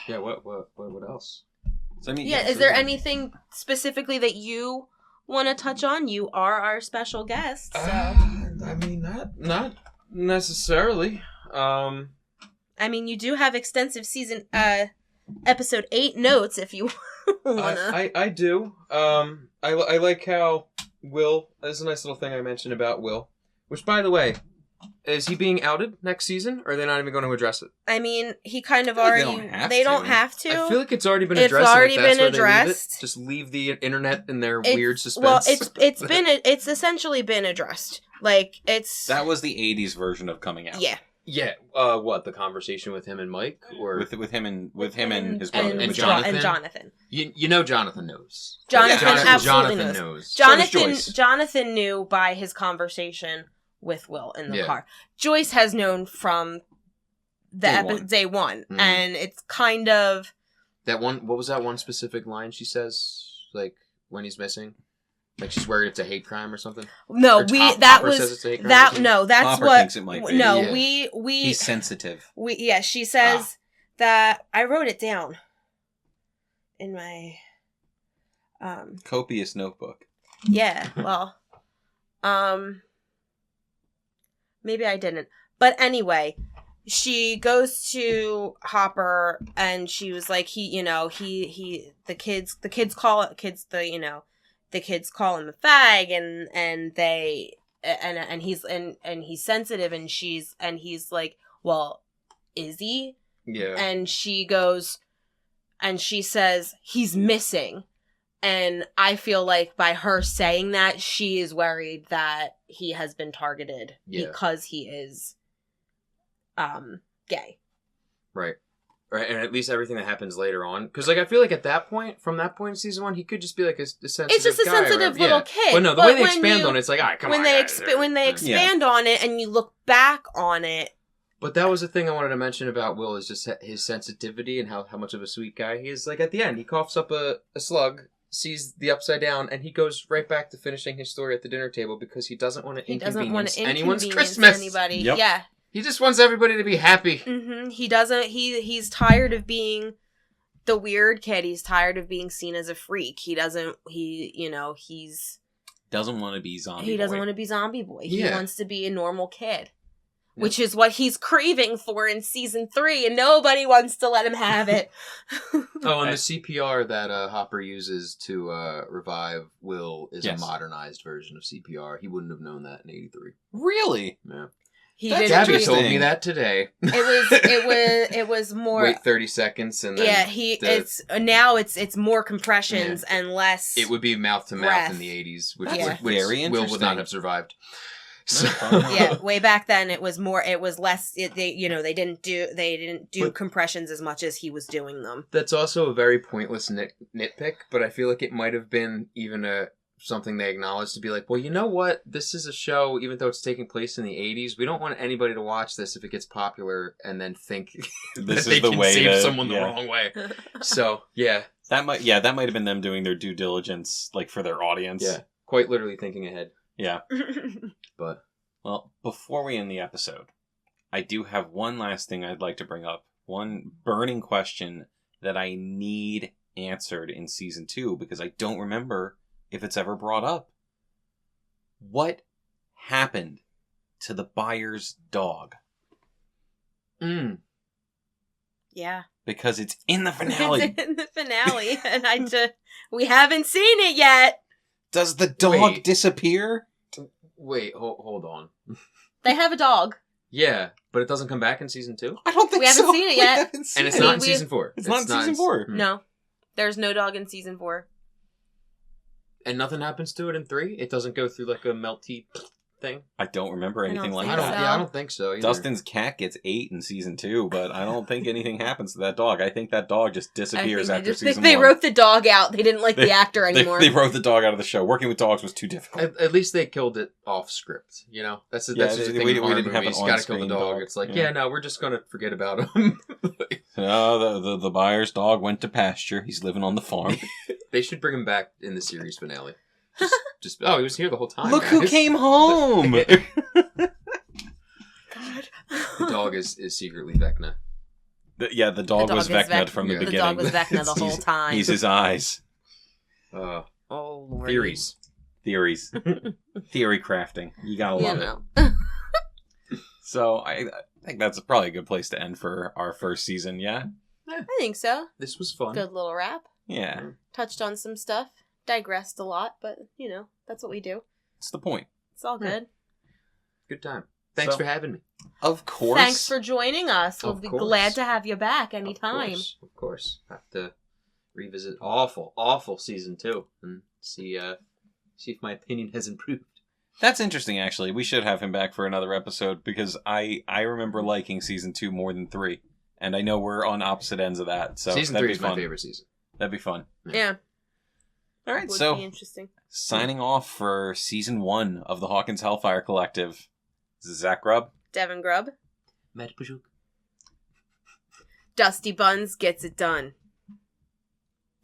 Yeah. What else? So, I mean, is there anything specifically that you want to touch on? You are our special guest. So. I mean, not necessarily. I mean, you do have extensive season episode 8 notes if you wanna. I do. I like how Will. There's a nice little thing I mentioned about Will, which, by the way, is he being outed next season, or are they not even going to address it? I mean, he kind of already. They don't have to. I feel like it's already been addressed. It's already been addressed. Just leave the internet in their weird suspense. Well, it's essentially been addressed. Like it's that was the '80s version of coming out. Yeah. Yeah. What, the conversation with him and Mike, or with him and his brother and Jonathan? And Jonathan. You know Jonathan knows. Jonathan absolutely Jonathan knows. Jonathan Jonathan knew by his conversation with Will in the car. Joyce has known from the day one, and it's kind of that one. What was that one specific line she says? Like when he's missing. Like she's worried it's a hate crime or something. No, Hopper says it's a hate crime that's Hopper what. Thinks it might be. No, yeah. we. He's sensitive. She says that I wrote it down in my copious notebook. Yeah, well, maybe I didn't, but anyway, she goes to Hopper and she was like, the kids call him a fag, and he's sensitive, and he's like, well, is he? Yeah. And she goes, and she says he's missing, and I feel like by her saying that, she is worried that he has been targeted because he is gay. Right. Right, and at least everything that happens later on, because like I feel like at that point, from that point in season 1, he could just be like a sensitive. It's just a guy sensitive little kid. But no, the way they expand on it, it's like, all right, come on. When they expand on it, and you look back on it. But that was the thing I wanted to mention about Will, is just his sensitivity and how much of a sweet guy he is. Like at the end, he coughs up a slug, sees the Upside Down, and he goes right back to finishing his story at the dinner table because he doesn't want to inconvenience anyone's Christmas. Anybody. Yep. Yeah. He just wants everybody to be happy. Mm-hmm. He doesn't. He's tired of being the weird kid. He's tired of being seen as a freak. He doesn't. He's doesn't want to be zombie. He doesn't want to be zombie boy. He wants to be a normal kid, which Yeah. is what he's craving for in season 3, and nobody wants to let him have it. Oh, and the CPR that Hopper uses to revive Will is a Yes. modernized version of CPR. He wouldn't have known that in '83. Really? Yeah. That's Gabby interesting. told me that today. It was more. Wait 30 seconds and then it's more compressions and less. it would be mouth to mouth breath. in the 80s, which That's Will very would not interesting. have survived. Yeah, way back then it was less. They didn't do compressions as much as he was doing them. That's also a very pointless nitpick, but I feel like it might have been even something they acknowledged to be like, well, you know what? This is a show, even though it's taking place in the 80s, we don't want anybody to watch this if it gets popular and then think This that is they the can way save to- someone the yeah. wrong way. So, yeah. That might have been them doing their due diligence, like for their audience. Yeah. Quite literally thinking ahead. Yeah. But Well, before we end the episode, I do have one last thing I'd like to bring up. One burning question that I need answered in season 2 because I don't remember if it's ever brought up. What happened to the buyer's dog? Yeah. Because it's in the finale. It's in the finale, and we haven't seen it yet. Does the dog disappear? Wait, hold on. They have a dog. Yeah, but it doesn't come back in season 2? I don't think We haven't so. seen it yet. And it's not in season 4. It's not in season 4. No. There's no dog in season 4. And nothing happens to it in 3? It doesn't go through like a melty thing? I don't remember anything like think that. so. Yeah, I don't think so either. Dustin's cat gets 8 in season 2, but I don't think anything happens to that dog. I think that dog just disappears after season 1. They wrote the dog out. They didn't like the actor anymore. They wrote the dog out of the show. Working with dogs was too difficult. At least they killed it off script, you know? That's the thing we in horror didn't have an movies. You gotta kill the on-screen dog. dog. It's like, Yeah. no, we're just gonna forget about him. No, the buyer's dog went to pasture. He's living on the farm. They should bring him back in the series finale. Just he was here the whole time. Look who guys. came home! God. The dog is secretly Vecna. The dog was Vecna from the Yeah. beginning. The dog was Vecna the whole time. He's his eyes. Oh, Lord. Theories. Theories. Theory crafting. You gotta You love know. it. So I think that's probably a good place to end for our first season, yeah? I think so. This was fun. Good little wrap. Yeah. Touched on some stuff. Digressed a lot, but, that's what we do. It's the point. It's all good. Good time. Thanks So- for having me. Of course. Thanks for joining us. We'll Of be course. glad to have you back anytime. Of course. Have to revisit awful season 2 and see if my opinion has improved. That's interesting, actually. We should have him back for another episode because I remember liking season 2 more than 3. And I know we're on opposite ends of that. So Season that'd 3 be is fun. my favorite season. That'd be fun. Yeah. All right, Would so be interesting. signing off for season 1 of the Hawkins Hellfire Collective. This is Zach Grubb. Devin Grubb. Matt Pajuk. Dusty Buns gets it done.